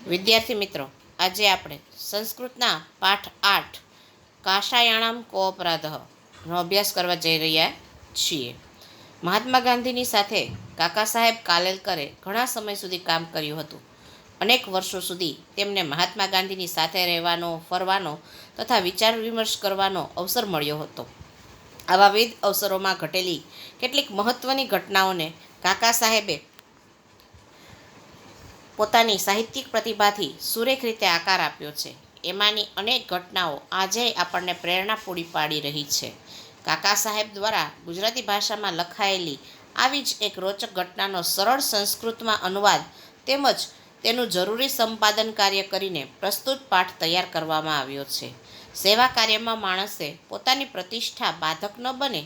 વિદ્યાર્થી મિત્રો, આજે આપણે સંસ્કૃતના પાઠ 8 કાષાયાણામ કોઅપરાધનો અભ્યાસ કરવા જઈ રહ્યા છીએ. મહાત્મા ગાંધીની સાથે કાકા સાહેબ કાલેલકરે ઘણા સમય સુધી કામ કર્યું હતું. અનેક વર્ષો સુધી તેમને મહાત્મા ગાંધીની સાથે રહેવાનો, ફરવાનો તથા વિચાર વિમર્શ કરવાનો અવસર મળ્યો હતો. આવા વિવિધ અવસરોમાં ઘટેલી કેટલીક મહત્ત્વની ઘટનાઓને કાકા સાહેબે પોતાની સાહિત્યિક પ્રતિભાથી સુરેખ રીતે આકાર આપ્યો છે. એમાંની અનેક ઘટનાઓ આજે આપણને પ્રેરણા પૂરી પાડી રહી છે. કાકા સાહેબ દ્વારા ગુજરાતી ભાષામાં લખાયેલી આવી જ એક રોચક ઘટનાનો સરળ સંસ્કૃતમાં અનુવાદ તેમજ તેનું જરૂરી સંપાદન કાર્ય કરીને પ્રસ્તુત પાઠ તૈયાર કરવામાં આવ્યો છે. સેવા કાર્યમાં માણસે પોતાની પ્રતિષ્ઠા બાધક ન બને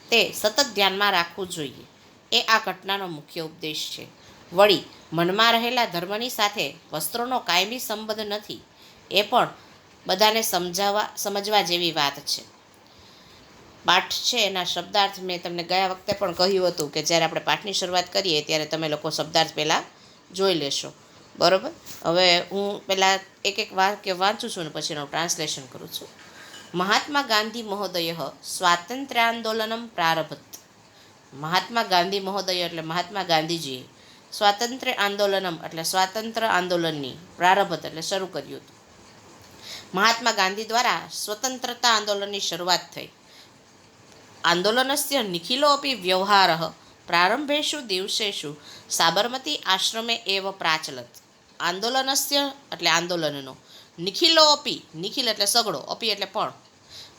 તે સતત ધ્યાનમાં રાખવું જોઈએ, એ આ ઘટનાનો મુખ્ય ઉપદેશ છે. વળી મનમાં રહેલા ધર્મની સાથે વસ્ત્રોનો કાયમી સંબંધ નથી, એ પણ બધાને સમજવા જેવી વાત છે. પાઠ છે એના શબ્દાર્થ મેં તમને ગયા વખતે પણ કહ્યું હતું કે જ્યારે આપણે પાઠની શરૂઆત કરીએ ત્યારે તમે લોકો શબ્દાર્થ પહેલાં જોઈ લેશો, બરાબર. હવે હું પહેલાં એક એક વાક્ય વાંચું છું ને પછી એનું ટ્રાન્સલેશન કરું છું. મહાત્મા ગાંધી મહોદય સ્વાતંત્ર્યાંદોલનમ પ્રારભત. મહાત્મા ગાંધી મહોદય એટલે મહાત્મા ગાંધીજીએ સ્વાતંત્ર્ય આંદોલનમ એટલે સ્વાતંત્ર્ય આંદોલનની પ્રારંભ એટલે શરૂ કર્યું હતું. મહાત્મા ગાંધી દ્વારા સ્વતંત્રતા આંદોલનની શરૂઆત થઈ. આંદોલનસ્ય નિખિલોપી વ્યવહારઃ પ્રારંભેષુ દિવસેષુ સાબરમતી આશ્રમે એવ પ્રાચલત. આંદોલનસ્ય એટલે આંદોલનનો, નિખિલોપી નિખિલ એટલે સગડો, અપી એટલે પણ,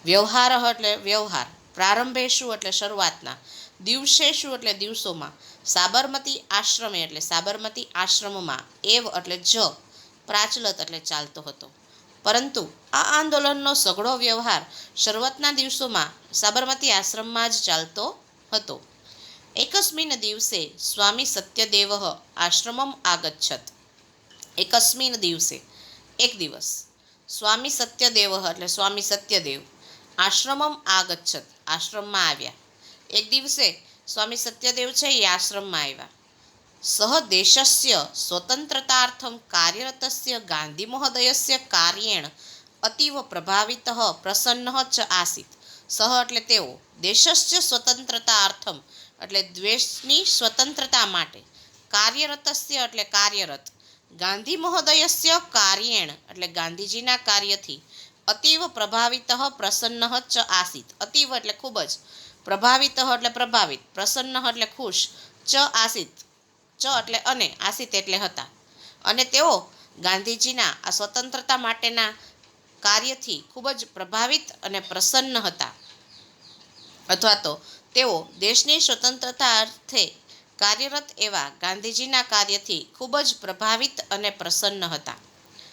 વ્યવહારઃ એટલે વ્યવહાર, પ્રારંભેષુ એટલે શરૂઆતના, દિવસેષુ એટલે દિવસોમાં, સાબરમતી આશ્રમે એટલે સાબરમતી આશ્રમમાં, એવ એટલે જ, પ્રાચલત એટલે ચાલતો હતો. પરંતુ આ આંદોલનનો સઘળો વ્યવહાર શરૂઆતના દિવસોમાં સાબરમતી આશ્રમમાં જ ચાલતો હતો. એકસ્મિન દિવસે સ્વામી સત્યદેવ આશ્રમમ આગચ્છત. એકસ્મિન દિવસે એક દિવસ, સ્વામી સત્યદેવ એટલે સ્વામી સત્યદેવ, આશ્રમમ આગચ્છત આશ્રમમાં આવ્યા. એક દિવસે સ્વામી સત્યદેવ છે એ આશ્રમમાં આવ્યા. સહ દેશસ્ય સ્વતંત્રતાર્થમ કાર્યરતસ્ય ગાંધી મહોદયસ્ય કાર્યેણ અતીવ પ્રભાવિત પ્રસન્ન ચ આસીત. સહ એટલે તેઓ, દેશસ્ય સ્વતંત્રતાર્થમ એટલે દેશની સ્વતંત્રતા માટે, કાર્યરતસ્ય એટલે કાર્યરત, ગાંધી મહોદયસ્ય કાર્યેણ એટલે ગાંધીજીના કાર્યથી, અતીવ પ્રભાવિત પ્રસન્ન ચ આસીત. અતીવ એટલે ખૂબ જ, પ્રભાવિત એટલે પ્રભાવિત, પ્રસન્ન એટલે ખુશ, ચ આસીત ચ એટલે અને, આસીત એટલે હતા. અને તેઓ ગાંધીજીના આ સ્વતંત્રતા માટેના કાર્યથી ખૂબ જ પ્રભાવિત અને પ્રસન્ન હતા, અથવા તો તેઓ દેશની સ્વતંત્રતા અર્થે કાર્યરત એવા ગાંધીજીના કાર્યથી ખૂબ જ પ્રભાવિત અને પ્રસન્ન હતા,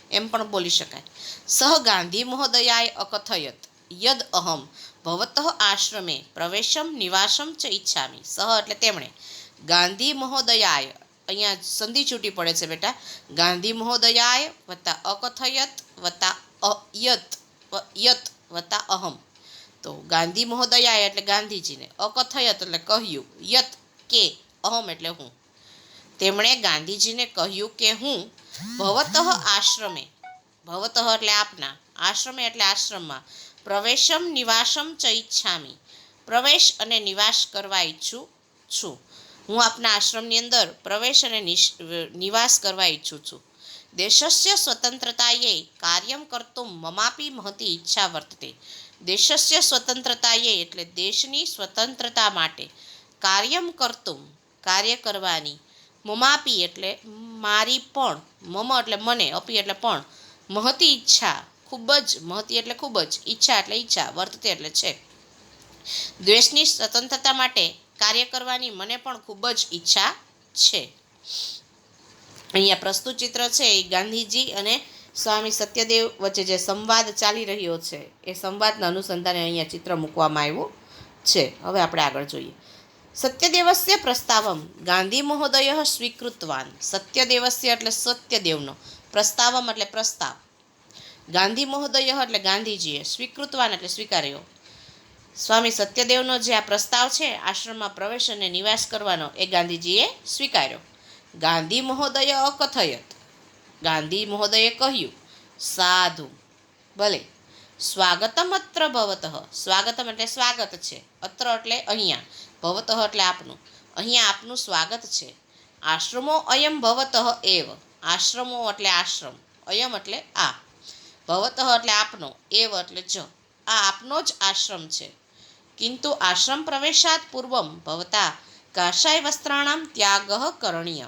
એમ પણ બોલી શકાય. સહ ગાંધી મહોદયાય અકથયત યદ અહમ ભવતઃ આશ્રમે પ્રવેશમ નિવાસમ ચ ઈચ્છામી. સહ એટલે તેમણે, ગાંધી મહોદયાય, અહીંયા સંધિ છૂટી પડે છે બેટા, ગાંધી મહોદયાય વત્તા અકથયત વત્તા યત વત્તા અહમ. તો ગાંધી મહોદયાય એટલે ગાંધીજીને, અકથયત એટલે કહ્યું, યત કે, અહમ એટલે હું. તેમણે ગાંધીજીને કહ્યું કે હું ભવતઃ આશ્રમે, ભવતઃ એટલે આપના, આશ્રમે એટલે આશ્રમમાં, પ્રવેશમ નિવાસમ ચ ઈચ્છામી, પ્રવેશ અને નિવાસ કરવા ઈચ્છું છું. હું આપના આશ્રમની અંદર પ્રવેશ અને નિવાસ કરવા ઈચ્છું છું. દેશસ્ય સ્વતંત્રતાયે કાર્યમ કર્તુમ મમાપી મહતી ઈચ્છા વર્તતે. દેશસ્ય સ્વતંત્રતાયે એટલે દેશની સ્વતંત્રતા માટે, કાર્યમ કર્તુમ કાર્ય કરવાની, મમાપી એટલે મારી પણ, મમ એટલે મને, અપી એટલે પણ, મહતી ઈચ્છા ખૂબ જ, મહતી એટલે ખૂબ જ, ઈચ્છા એટલે ઈચ્છા, વર્તતે એટલે છે. દેશની સ્વતંત્રતા માટે કાર્ય કરવાની મને પણ ખૂબ જ ઈચ્છા છે. અહીંયા પ્રસ્તુત ચિત્ર છે એ ગાંધીજી અને સ્વામી સત્યદેવ વચ્ચે જે સંવાદ ચાલી રહ્યો છે એ સંવાદના અનુસંધાને અહીંયા ચિત્ર મૂકવામાં આવ્યું છે. હવે આપણે આગળ જોઈએ. સત્યદેવસ્ય પ્રસ્તાવમ ગાંધી મહોદય સ્વીકૃતવાન. સત્યદેવસ્ય એટલે સત્યદેવનો, પ્રસ્તાવમ એટલે પ્રસ્તાવ, ગાંધી મહોદય એટલે ગાંધીજીએ, સ્વીકૃતવાન એટલે સ્વીકાર્યો. સ્વામી સત્યદેવનો જે આ પ્રસ્તાવ છે આશ્રમમાં પ્રવેશ અને નિવાસ કરવાનો, એ ગાંધીજીએ સ્વીકાર્યો. ગાંધી મહોદય અકથયત, ગાંધી મહોદયે કહ્યું, સાધુ, ભલે. સ્વાગતમ અત્ર ભવતઃ. સ્વાગતમ એટલે સ્વાગત છે, અત્ર એટલે અહીંયા, ભવતઃ એટલે આપનું, અહીંયા આપનું સ્વાગત છે. આશ્રમો અયમ ભવતઃ એવ. આશ્રમો એટલે આશ્રમ, અયમ એટલે આ, ભવતઃ એટલે આપનો, એવ એટલે જ, આ આપનો જ આશ્રમ છે. કિંતુ આશ્રમ પ્રવેશાત પૂર્વમ ભવતા કાષાય વસ્ત્રાણામ ત્યાગઃ કરણીય.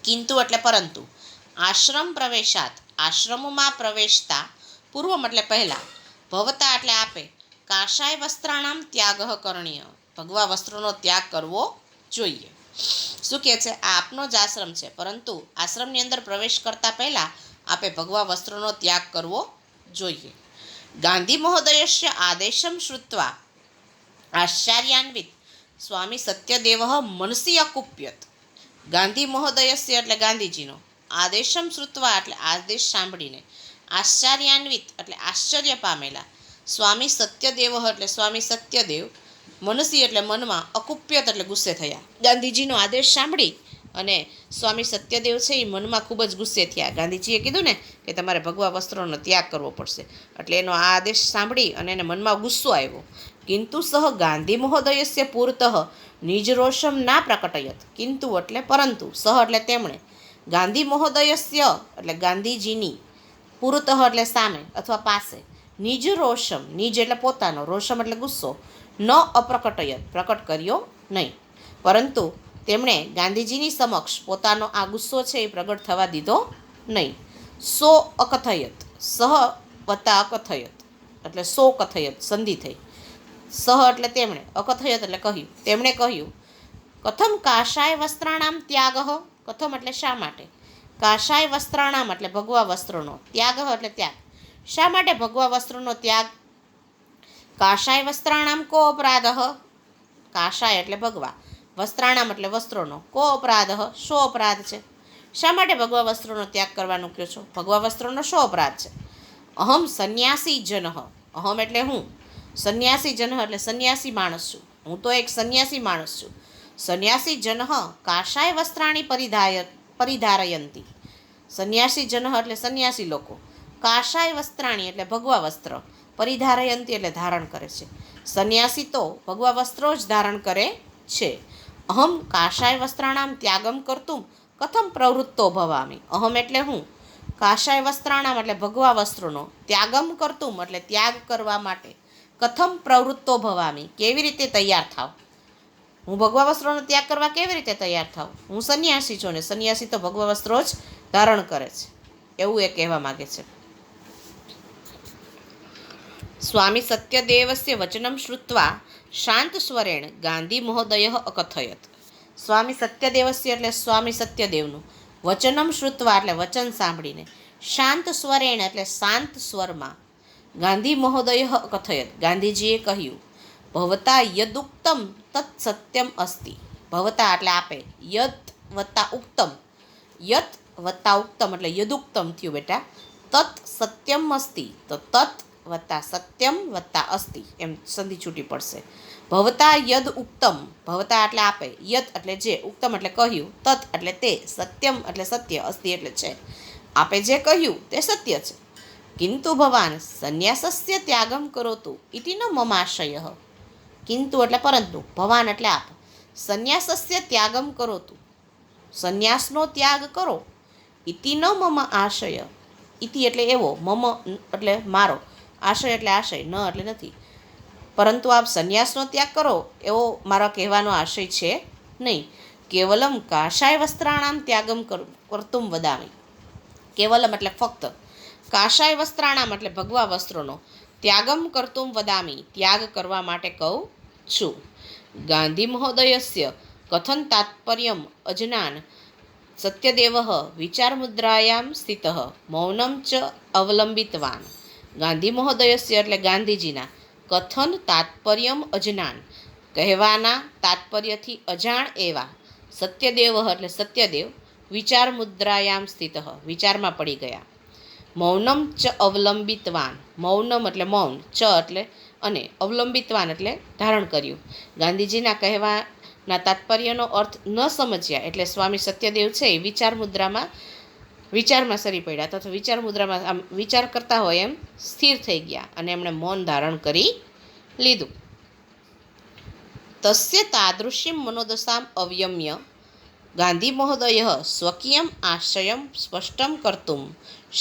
કિંતુ એટલે પરંતુ, આશ્રમ પ્રવેશાત આશ્રમમાં પ્રવેશતા, પૂર્વમ એટલે પહેલાં, ભવતા એટલે આપે, કાષાય વસ્ત્રાણામ ત્યાગઃ કરણીય, ભગવા વસ્ત્રોનો ત્યાગ કરવો જોઈએ. શું કહે છે? આ આપનો જ આશ્રમ છે, પરંતુ આશ્રમની અંદર પ્રવેશ કરતા પહેલાં આપે ભગવા વસ્ત્રોનો ત્યાગ કરવો જોઈએ. ગાંધી મહોદયસ્ય આદેશમ શ્રુત્વા આશ્ચર્યાન્વિત સ્વામી સત્યદેવ મનસી અકુપ્યત. ગાંધી મહોદયસ્ય એટલે ગાંધીજીનો, આદેશમ શ્રુત્વા એટલે આદેશ સાંભળીને, આશ્ચર્યાન્વિત એટલે આશ્ચર્ય પામેલા, સ્વામી સત્યદેવ એટલે સ્વામી સત્યદેવ, મનસી એટલે મનમાં, અકુપ્યત એટલે ગુસ્સે થયા. ગાંધીજીનો આદેશ સાંભળી અને સ્વામી સત્યદેવ છે એ મનમાં ખૂબ જ ગુસ્સે થયા. ગાંધીજીએ કીધું ને કે તમારે ભગવા વસ્ત્રોનો ત્યાગ કરવો પડશે, એટલે એનો આ આદેશ સાંભળી અને એને મનમાં ગુસ્સો આવ્યો. કિંતુ સહ ગાંધી મહોદયસ્ય પૂરતઃ નિજરોષમ ના પ્રકટયત. કિંતુ એટલે પરંતુ, સહ એટલે તેમણે, ગાંધી મહોદયસ્ય એટલે ગાંધીજીની, પૂરતઃ એટલે સામે અથવા પાસે, નિજ રોષમ, નિજ એટલે પોતાનો, રોષમ એટલે ગુસ્સો, ન અપ્રકટયત પ્રકટ કર્યો નહીં, પરંતુ તેમણે ગાંધીજીની સમક્ષ પોતાનો આ ગુસ્સો છે એ પ્રગટ થવા દીધો નહીં. સો અકથયત, સહ વત્તા અકથયત એટલે સો કથયત સંધિ થઈ, સહ એટલે તેમણે, અકથયત એટલે કહ્યું, તેમણે કહ્યું, કથમ કાષાય વસ્ત્રાણામ ત્યાગઃ. કથમ એટલે શા માટે, કાષાય વસ્ત્રાણામ એટલે ભગવા વસ્ત્રોનો, ત્યાગઃ એટલે ત્યાગ, શા માટે ભગવા વસ્ત્રોનો ત્યાગ. કાષાય વસ્ત્રાણામ કો અપરાધઃ. કાષાય એટલે ભગવા, વસ્ત્રાણામ એટલે વસ્ત્રોનો, કો અપરાધઃ શો અપરાધ છે. શા માટે ભગવા વસ્ત્રોનો ત્યાગ કરવાનું કહો છો, ભગવા વસ્ત્રોનો શો અપરાધ છે. અહમ સંન્યાસી જનઃ. અહમ એટલે હું, સંન્યાસી જનઃ એટલે સંન્યાસી માણસ છું, હું તો એક સંન્યાસી માણસ છું. સંન્યાસી જનઃ કાષાય વસ્ત્રાણી પરિધારયંતી. સંન્યાસી જનઃ એટલે સંન્યાસી લોકો, કાષાય વસ્ત્રાણી એટલે ભગવા વસ્ત્ર, પરિધારયંતી એટલે ધારણ કરે છે. સંન્યાસી તો ભગવા વસ્ત્રો જ ધારણ કરે છે. અહમ કાષાય વસ્ત્રાણામ ત્યાગમ કરતું કથમ પ્રવૃત્તો ભવામી. અહમ એટલે હું, કાષાય વસ્ત્રાણામ એટલે ભગવા વસ્ત્રોનો, ત્યાગમ કરતું એટલે ત્યાગ કરવા માટે, કથમ પ્રવૃત્તો ભવામી કેવી રીતે તૈયાર થાવ. હું ભગવા વસ્ત્રોનો ત્યાગ કરવા કેવી રીતે તૈયાર થાવ, હું સંન્યાસી છું ને સંન્યાસી તો ભગવા વસ્ત્રો જ ધારણ કરે છે, એવું એ કહેવા માગે છે. સ્વામી સત્યદેવસ્ય વચનમ શ્રુત્વા શાંત સ્વરેણ ગાંધી મહોદય અકથયત. સ્વામી સત્યદેવસ્ય એટલે સ્વામી સત્યદેવનું, વચનમ શ્રુત્વા એટલે વચન સાંભળીને, શાંત સ્વરેણ એટલે શાંત સ્વરમાં, ગાંધી મહોદય અકથયત ગાંધીજીએ કહ્યું, ભવતા યદુક્તમ તત્ સત્યમ અસ્તિ. ભવતા એટલે આપે, યત વત્તા ઉક્તમ, યત વત્તા ઉક્તમ એટલે યદુક્તમ થયું બેટા, તત્ સત્યમ અસ્તિ તો તત્ વત્તા સત્યમ વત્તા અસ્તિ એમ સંધિ છૂટી પડશે. ભવતા યદ ઉક્તમ, ભવતા એટલે આપે, યત એટલે જે, ઉક્તમ એટલે કહ્યું, તત્ એટલે તે, સત્યમ એટલે સત્ય, અસ્તિ એટલે છે, આપે જે કહ્યું તે સત્ય છે. કિંતુ ભવાન સંન્યાસસ્ય ત્યાગમ કરોતુ ઇતિ ન મમાશય. કિંતુ એટલે પરંતુ, ભવાન એટલે આપ, સંન્યાસસ્ય ત્યાગમ કરોતુ સંન્યાસનો ત્યાગ કરો, ઇતિ ન મમ આશય. ઇતિ એટલે એવો, મમ એટલે મારો, આશય એટલે આશય, ન એટલે નથી, પરંતુ આપ સંન્યાસનો ત્યાગ કરો એવો મારા કહેવાનો આશય છે નહીં. કેવલમ કાષાય વસ્ત્રાણામ ત્યાગમ કર્તુમ વદામી. કેવલમ એટલે ફક્ત, કાષાય વસ્ત્રાણામ એટલે ભગવા વસ્ત્રોનો, ત્યાગમ કર્તુમ વદામી ત્યાગ કરવા માટે કહું છું. ગાંધી મહોદયસ્ય કથન તાત્પર્યમ અજ્ઞાન સત્યદેવ વિચારમુદ્રાયામ સ્થિત મૌનમ ચ અવલંબિતવાન. ગાંધી મહોદયસ્ય એટલે ગાંધીજીના, કથન તાત્પર્યમ અજ્ઞાન કહેવાના તાત્પર્યથી અજાણ એવા, સત્યદેવ એટલે સત્યદેવ, વિચાર મુદ્રાયામ સ્થિત વિચારમાં પડી ગયા, મૌનમ ચ અવલંબિતવાન, મૌનમ એટલે મૌન, ચ એટલે અને, અવલંબિતવાન એટલે ધારણ કર્યું. ગાંધીજીના કહેવાના તાત્પર્યનો અર્થ ન સમજ્યા એટલે સ્વામી સત્યદેવ છે એ વિચાર મુદ્રામાં વિચારમાં સરી પડ્યા અથવા વિચાર મુદ્રામાં આમ વિચાર કરતા હોય એમ સ્થિર થઈ ગયા અને એમણે મૌન ધારણ કરી લીધું. તસ્ય તાદૃશ્યમ મનોદશામ અવયમ્ય ગાંધી મહોદય સ્વકીયમ આશયમ સ્પષ્ટમ કર્તુમ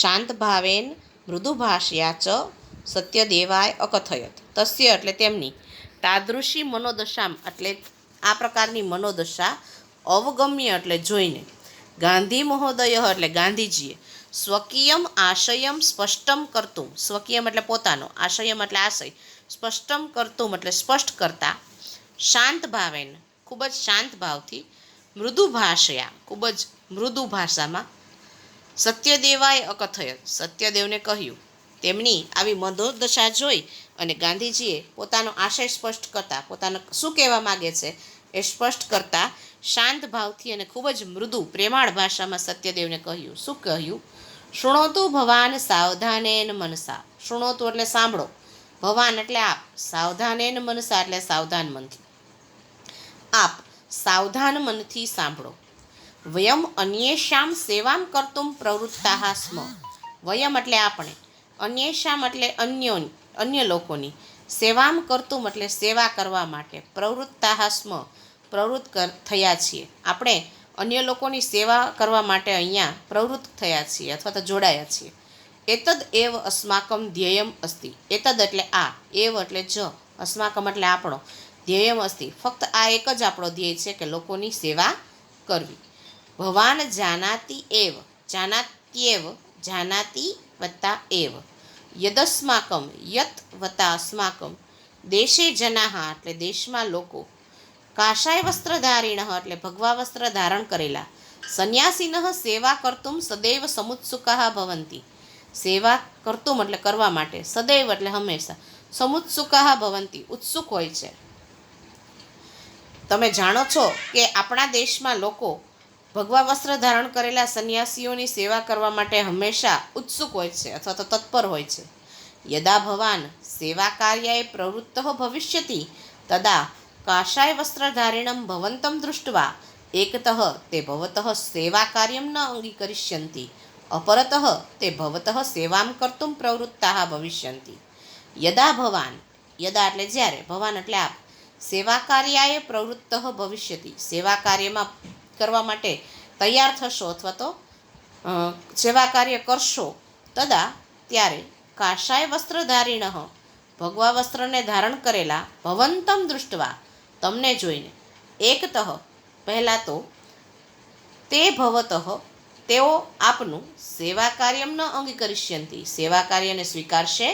શાંતભાવેન મૃદુભાષયા ચ સત્યદેવાય અકથયત. તસ્ય એટલે તેમની, તાદૃશી મનોદશામ એટલે આ પ્રકારની મનોદશા, અવગમ્ય એટલે જોઈને, ગાંધી મહોદય એટલે ગાંધીજીએ, સ્વકીયમ આશયમ સ્પષ્ટમ કરતું, સ્વકીયમ એટલે પોતાનો, આશયમ એટલે આશય, સ્પષ્ટમ કરતું એટલે સ્પષ્ટ કરતા, શાંત ભાવેન ખૂબ જ શાંત ભાવથી, મૃદુ ભાષયા ખૂબ જ મૃદુ ભાષામાં, સત્યદેવાય અકથયત સત્યદેવને કહ્યું. તેમની આવી મનોદશા જોઈ અને ગાંધીજીએ પોતાનો આશય સ્પષ્ટ કરતા, પોતાનો શું કહેવા માગે છે એ સ્પષ્ટ કરતા શાંત ભાવથી અને ખૂબ જ મૃદુ પ્રેમાળ ભાષામાં સત્યદેવને કહ્યું. શું કહ્યું? શૃણોતુ ભવાન સાવધાનેન મનસા. શૃણોતુ એટલે સાંભળો, ભવાન એટલે આપ, સાવધાનેન મનસા એટલે સાવધાન મનથી, આપ સાવધાન મનથી સાંભળો. વયમ અન્યેષામ સેવામ કર્તુમ પ્રવૃત્તાઃ સ્મ. વયમ એટલે આપણે, અન્યેષામ એટલે અન્ય લોકોની, સેવામ કર્તુમ એટલે સેવા કરવા માટે, પ્રવૃત્તાઃ સ્મ પ્રવૃત્ત થયા છીએ. આપણે અન્ય લોકોની સેવા કરવા માટે અહીંયા પ્રવૃત્ત થયા છીએ અથવા તો જોડાયા છીએ. એતદ એવ અસ્માકમ ધ્યેયમ અસ્તિ. એતદ એટલે આ, એવ એટલે જ, અસ્માકમ એટલે આપણો, ધ્યેયમ અસ્તિ ફક્ત આ એક જ આપણો ધ્યેય છે કે લોકોની સેવા કરવી. ભવાન જાનાતિ એવ, જાનાત્યેવ, જાનાતિ વત્તા એવ, યદસ્માકમ, યત વત્તા અસ્માકમ, દેશે જનાહ એટલે દેશમાં લોકો, કાષાય વસ્ત્રધારિણ એટલે ભગવા વસ્ત્ર ધારણ કરેલા, સંન્યાસીન સેવા કર્તુમ સદૈવ સમુત્સુકાઃ ભવંતિ. સેવા કર્તુમ એટલે કરવા માટે, સદૈવ એટલે હંમેશા, સમુત્સુકાઃ ભવંતિ ઉત્સુક હોય છે. તમે જાણો છો કે આપણા દેશમાં લોકો ભગવા વસ્ત્ર ધારણ કરેલા સંન્યાસીઓની સેવા કરવા માટે હંમેશા ઉત્સુક હોય છે અથવા તો તત્પર હોય છે. યદા ભવાન સેવા કાર્યાય પ્રવૃત્ત ભવિષ્યતિ તદા કાષાય વસ્ત્રધારિણમ ભવંતમ દૃષ્ટવા એકતઃ તે ભવતઃ સેવા કાર્યમ ન અંગીકરિષ્યન્તિ અપરતઃ તે ભવતઃ સેવામ કર્તુમ પ્રવૃત્તાઃ ભવિષ્યન્તિ. યદા ભવાન, યદા એટલે જ્યારે, ભવાન એટલે આપ, સેવા કાર્યાય પ્રવૃત્ત ભવિષ્યતિ સેવા કાર્યમાં કરવા માટે તૈયાર થશો અથવા તો સેવા કાર્ય કરશો, તદા ત્યારે કાષાય વસ્ત્રધારિણ ભગવા વસ્ત્રને ધારણ કરેલા, ભવંતમ દૃષ્ટવા તમને જોઈને, એકતઃ પહેલાં તો, તે ભવતઃ તેઓ આપનું સેવા કાર્યમ ન અંગીકરિષ્યન્તિ સેવા કાર્યને સ્વીકારશે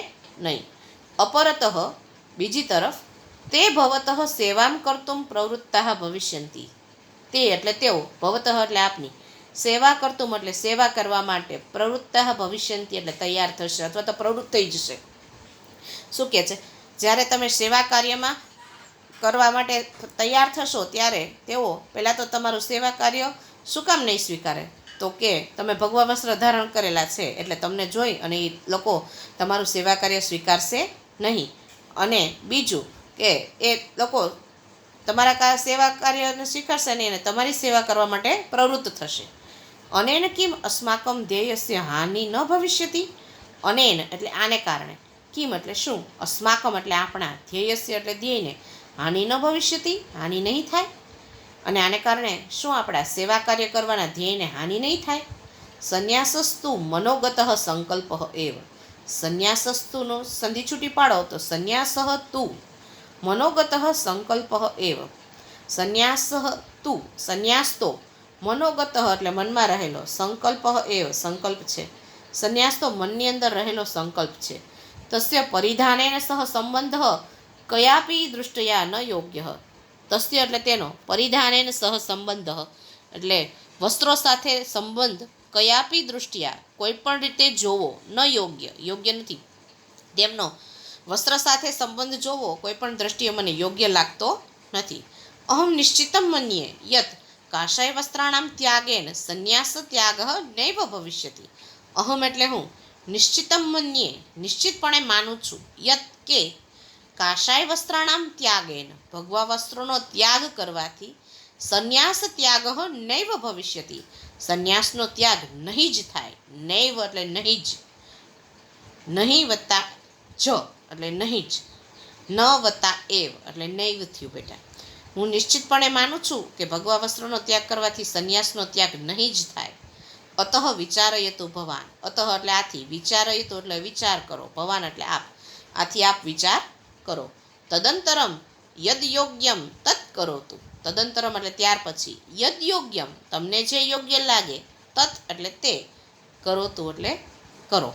નહીં, અપરતઃ બીજી તરફ, તે ભવતઃ સેવામ કર્તુમ પ્રવૃત્તાઃ ભવિષ્યન્તિ તે એટલે તેઓ, ભવતઃ એટલે આપની, સેવા કર્તુમ એટલે સેવા કરવા માટે, પ્રવૃત્તાઃ ભવિષ્યન્તિ એટલે તૈયાર થશે અથવા તો પ્રવૃત્ત થઈ જશે. શું કહે છે? જ્યારે તમે સેવા કાર્યમાં કરવા માટે તૈયાર થશો ત્યારે તેઓ પહેલાં તો તમારું સેવા કાર્ય શું કામ નહીં સ્વીકારે? તો કે તમે ભગવા વસ્ત્ર ધારણ કરેલા છે એટલે તમને જોઈ અને એ લોકો તમારું સેવા કાર્ય સ્વીકારશે નહીં. અને બીજું કે એ લોકો તમારા સેવા કાર્યને સ્વીકારશે નહીં અને તમારી સેવા કરવા માટે પ્રવૃત્ત થશે. અનેન કિમ અસ્માકમ ધ્યેયસ્ય હાનિ ન ભવિષ્યતિ. અનેન એટલે આને કારણે, કિમ એટલે શું, અસ્માકમ એટલે આપણા, ધ્યેયસ્ય એટલે ધ્યેયને, હાનિ ન ભવિષ્યતિ હાનિ નહીં થાય. અને આને કારણે શું આપણા સેવા કાર્ય કરવાના ધ્યેયને હાનિ નહીં થાય. સંન્યાસસ્તુ મનોગત સંકલ્પ એવ. સંન્યાસસ્તુનો સંધિ છૂટી પાડો તો સંન્યાસ તું મનોગત સંકલ્પ એવ. સંન્યાસ તું સંન્યાસ તો, મનોગત એટલે મનમાં રહેલો, સંકલ્પ એવ સંકલ્પ છે. સંન્યાસ તો મનની અંદર રહેલો સંકલ્પ છે. તસ્ય પરિધાનેન સહ સંબંધ કયાપી દૃષ્ટયા ન યોગ્ય. તસ્ય એટલે તેનો, પરિધાનેન સહ સંબંધ એટલે વસ્ત્રો સાથે સંબંધ, કયાપી દૃષ્ટિયા કોઈ પણ રીતે જોવો, ન યોગ્ય યોગ્ય નથી. તેમનો વસ્ત્ર સાથે સંબંધ જોવો કોઈ પણ દ્રષ્ટિએ મને યોગ્ય લાગતો નથી. અહમ નિશ્ચિતમ મન્યે યત કાષાય વસ્ત્રાણામ ત્યાગેન સંન્યાસ ત્યાગ નૈવ ભવિષ્યતિ. અહમ એટલે હું, નિશ્ચિતમ મન્યે નિશ્ચિતપણે માનું છું, યત કે કાષાય વસ્ત્રાણામ ત્યાગેન ભગવા વસ્ત્રોનો ત્યાગ કરવાથી, સંન્યાસ ત્યાગ નૈવ ભવિષ્યતિ સંન્યાસનો ત્યાગ નહીં જ થાય. નૈવ એટલે નહીં જ, નહીં વત્તા જ એટલે નહીં જ, ન વત્તા એવ એટલે નૈવ થયું બેટા. હું નિશ્ચિતપણે માનું છું કે ભગવા વસ્ત્રોનો ત્યાગ કરવાથી સંન્યાસનો ત્યાગ નહીં જ થાય. અતઃ વિચારયતુ ભવાન. અતઃ એટલે આથી, વિચારયતુ એટલે વિચાર કરો, ભવાન એટલે આપ, આથી આપ વિચાર કરો. તદંતરમ યદ યોગ્યમ તત્ કરોતુ. તદંતરમ એટલે ત્યાર પછી, યદ યોગ્યમ તમને જે યોગ્ય લાગે, તત્ એટલે તે, કરોતુ એટલે કરો,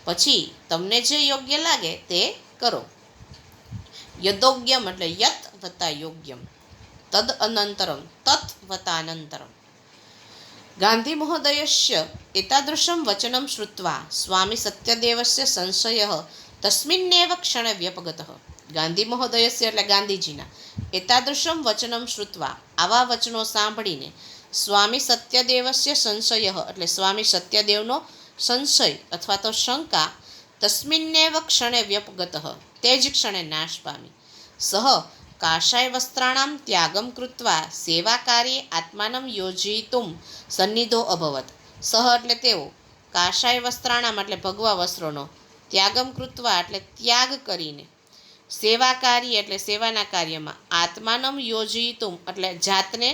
પછી તમને જે યોગ્ય લાગે તે કરો. યદોગ્યમ એટલે યત વત્તા યોગ્યમ, તદ અનંતરમ તત વત્તા અનંતરમ. ગાંધી મહોદયસ્ય એતાદૃશમ વચનમ શ્રુત્વા સ્વામી સત્યદેવસ્ય સંશયઃ તસ્મિન્નેવ ક્ષણે વ્યપગતઃ. ગાંધી મહોદયસ્ય એટલે ગાંધીજીના, એતાદૃશમ વચનમ શ્રુત્વા આવા વચનો સાંભળીને, સ્વામી સત્યદેવસ્ય સંશયઃ એટલે સ્વામી સત્યદેવનો સંશય અથવા તો શંકા, તસ્મિન્નેવ ક્ષણે વ્યપગતઃ તે જ ક્ષણે નાશ પામી. સહ કાષાય વસ્ત્રાણામ ત્યાગમ કૃત્વા સેવા કાર્યે આત્માનમ યોજયિતુમ સન્નિધો અભવત. સહ એટલે તેઓ, કાષાય વસ્ત્રાણામ એટલે ભગવા વસ્ત્રોનો, ત્યાગમ કૃત્વા એટલે ત્યાગ કરીને, સેવા કાર્ય એટલે સેવાના કાર્યમાં, આત્માનમ યોજયિતુમ એટલે જાતને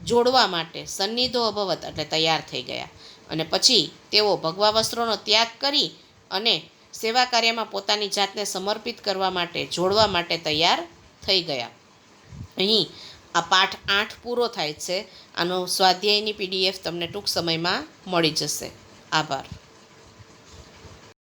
જોડવા માટે, સન્નિધો અભવત એટલે તૈયાર થઈ ગયા. અને પછી તેઓ ભગવા વસ્ત્રોનો ત્યાગ કરી અને સેવા કાર્યમાં પોતાની જાતને સમર્પિત કરવા માટે, જોડવા માટે તૈયાર થઈ ગયા. અહીં આ પાઠ 8 પૂરો થાય છે. આનો સ્વાધ્યાયની PDF તમને ટૂંક સમયમાં મળી જશે. આભાર.